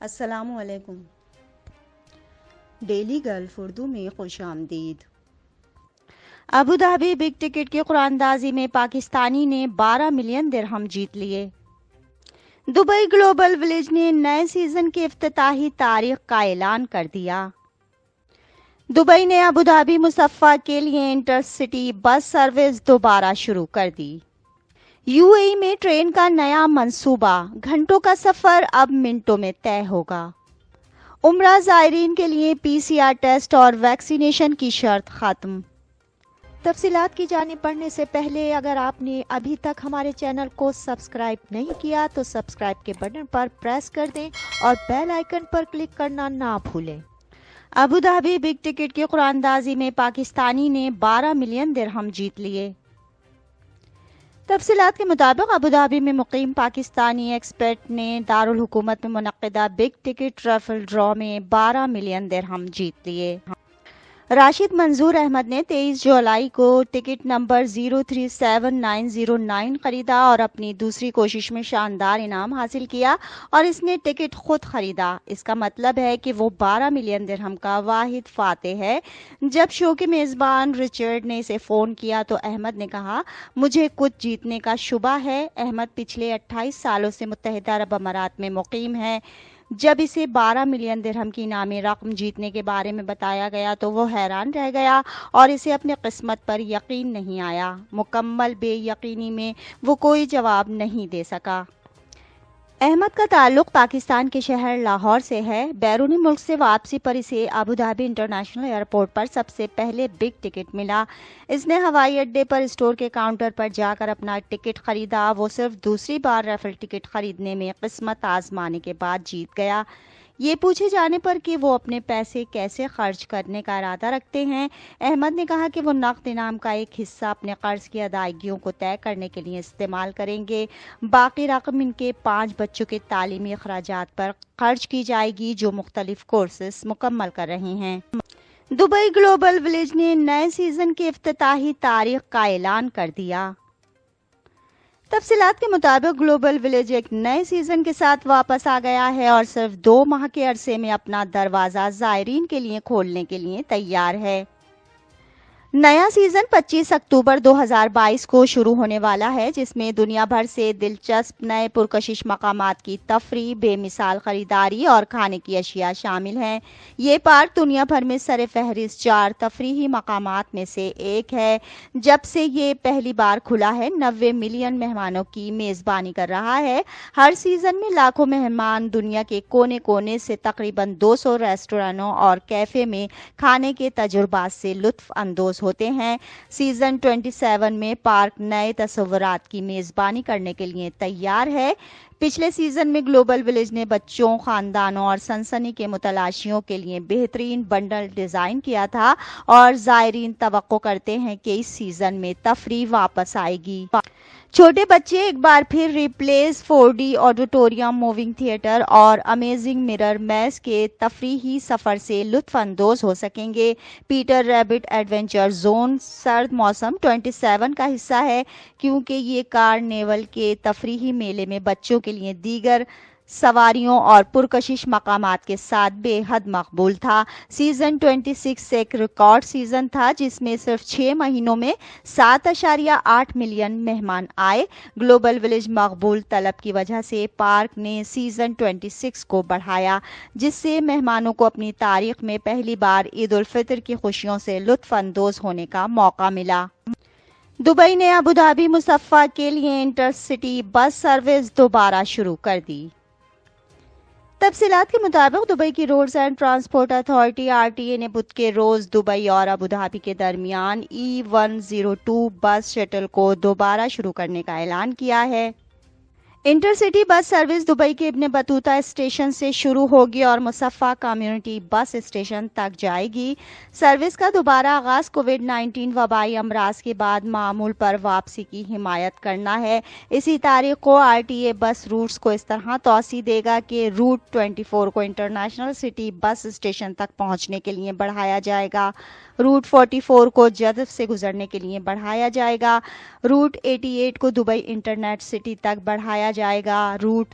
السلام علیکم۔ Daily golf Urdu میں خوش آمدید۔ ابوظہبی بگ ٹکٹ کی قرعہ اندازی میں پاکستانی نے 12 ملین درہم جیت لیے۔ دبئی گلوبل ولیج نے نئے سیزن کی افتتاحی تاریخ کا اعلان کر دیا۔ دبئی نے ابوظہبی مصفح کے لیے انٹر سٹی بس سروس دوبارہ شروع کر دی۔ یو اے ای میں ٹرین کا نیا منصوبہ، گھنٹوں کا سفر اب منٹوں میں طے ہوگا۔ عمرہ زائرین کے لیے پی سی آر ٹیسٹ اور ویکسینیشن کی شرط ختم۔ تفصیلات کی جانب بڑھنے سے پہلے اگر آپ نے ابھی تک ہمارے چینل کو سبسکرائب نہیں کیا تو سبسکرائب کے بٹن پر پریس کر دیں اور بیل آئیکن پر کلک کرنا نہ بھولیں۔ ابوظہبی بگ ٹکٹ کی قرعہ اندازی میں پاکستانی نے 12 ملین درہم جیت لیے۔ تفصیلات کے مطابق ابوظہبی میں مقیم پاکستانی ایکسپیٹ نے دارالحکومت میں منعقدہ بگ ٹکٹ رفل ڈرا میں 12 ملین درہم جیت لیے۔ راشد منظور احمد نے 23 جولائی کو ٹکٹ نمبر 037909 خریدا اور اپنی دوسری کوشش میں شاندار انعام حاصل کیا اور اس نے ٹکٹ خود خریدا۔ اس کا مطلب ہے کہ وہ 12 ملین درہم کا واحد فاتح ہے۔ جب شو کے میزبان رچرڈ نے اسے فون کیا تو احمد نے کہا، مجھے کچھ جیتنے کا شبہ ہے۔ احمد پچھلے 28 سالوں سے متحدہ عرب امارات میں مقیم ہے۔ جب اسے 12 ملین درہم کی انعامی رقم جیتنے کے بارے میں بتایا گیا تو وہ حیران رہ گیا اور اسے اپنی قسمت پر یقین نہیں آیا۔ مکمل بے یقینی میں وہ کوئی جواب نہیں دے سکا۔ احمد کا تعلق پاکستان کے شہر لاہور سے ہے۔ بیرونی ملک سے واپسی پر اسے ابوظہبی انٹرنیشنل ایئرپورٹ پر سب سے پہلے بگ ٹکٹ ملا۔ اس نے ہوائی اڈے پر اسٹور کے کاؤنٹر پر جا کر اپنا ٹکٹ خریدا۔ وہ صرف دوسری بار ریفل ٹکٹ خریدنے میں قسمت آزمانے کے بعد جیت گیا۔ یہ پوچھے جانے پر کہ وہ اپنے پیسے کیسے خرچ کرنے کا ارادہ رکھتے ہیں، احمد نے کہا کہ وہ نقد انعام کا ایک حصہ اپنے قرض کی ادائیگیوں کو طے کرنے کے لیے استعمال کریں گے۔ باقی رقم ان کے 5 بچوں کے تعلیمی اخراجات پر خرچ کی جائے گی جو مختلف کورسز مکمل کر رہے ہیں۔ دبئی گلوبل ولیج نے نئے سیزن کی افتتاحی تاریخ کا اعلان کر دیا۔ تفصیلات کے مطابق گلوبل ولیج ایک نئے سیزن کے ساتھ واپس آ گیا ہے اور صرف 2 ماہ کے عرصے میں اپنا دروازہ زائرین کے لیے کھولنے کے لیے تیار ہے۔ نیا سیزن 25 اکتوبر 2022 کو شروع ہونے والا ہے، جس میں دنیا بھر سے دلچسپ نئے پرکشش مقامات کی تفریح، بے مثال خریداری اور کھانے کی اشیاء شامل ہیں۔ یہ پارک دنیا بھر میں سر فہرست 4 تفریحی مقامات میں سے ایک ہے۔ جب سے یہ پہلی بار کھلا ہے، 90 ملین مہمانوں کی میزبانی کر رہا ہے۔ ہر سیزن میں لاکھوں مہمان دنیا کے کونے کونے سے تقریباً 200 ریسٹورانوں اور کیفے میں کھانے کے تجربات سے لطف اندوز ہوتے ہیں۔ سیزن 27 میں پارک نئے تصورات کی میزبانی کرنے کے لیے تیار ہے۔ پچھلے سیزن میں گلوبل ولیج نے بچوں، خاندانوں اور سنسنی کے متلاشیوں کے لیے بہترین بنڈل ڈیزائن کیا تھا اور زائرین توقع کرتے ہیں کہ اس سیزن میں تفریح واپس آئے گی۔ چھوٹے بچے ایک بار پھر replace 4D auditorium, moving theatre اور امیزنگ مرر میز کے تفریحی سفر سے لطف اندوز ہو سکیں گے۔ پیٹر ریبٹ ایڈونچر زون سرد موسم 27 کا حصہ ہے کیونکہ یہ کارنیول کے تفریحی میلے میں بچوں کے لیے دیگر سواریوں اور پرکشش مقامات کے ساتھ بے حد مقبول تھا۔ سیزن 26 ایک ریکارڈ سیزن تھا جس میں صرف 6 مہینوں میں 7.8 ملین مہمان آئے۔ گلوبل ولیج مقبول طلب کی وجہ سے پارک نے سیزن 26 کو بڑھایا، جس سے مہمانوں کو اپنی تاریخ میں پہلی بار عید الفطر کی خوشیوں سے لطف اندوز ہونے کا موقع ملا۔ دبئی نے ابوظہبی مصفح کے لیے انٹر سٹی بس سروس دوبارہ شروع کر دی۔ تفصیلات کے مطابق دبئی کی roads and transport authority RTA نے بدھ کے روز دبئی اور ابوظہبی کے درمیان E102 بس شٹل کو دوبارہ شروع کرنے کا اعلان کیا ہے۔ Intercity bus service Dubai کے ابن بطوطہ اسٹیشن سے شروع ہوگی اور مصفح کمیونٹی بس اسٹیشن تک جائے گی۔ سروس کا دوبارہ آغاز کووڈ-19 وبائی امراض کے بعد معمول پر واپسی کی حمایت کرنا ہے۔ اسی تاریخ کو RTA بس روٹس کو اس طرح توسیع دے گا کہ روٹ 24 کو انٹرنیشنل سٹی بس اسٹیشن تک پہنچنے کے لیے بڑھایا جائے گا۔ روٹ 44 کو جدف سے گزرنے کے لیے بڑھایا جائے گا۔ روٹ 88 کو دبئی انٹرنیٹ سٹی تک بڑھایا جائے گا۔ روٹ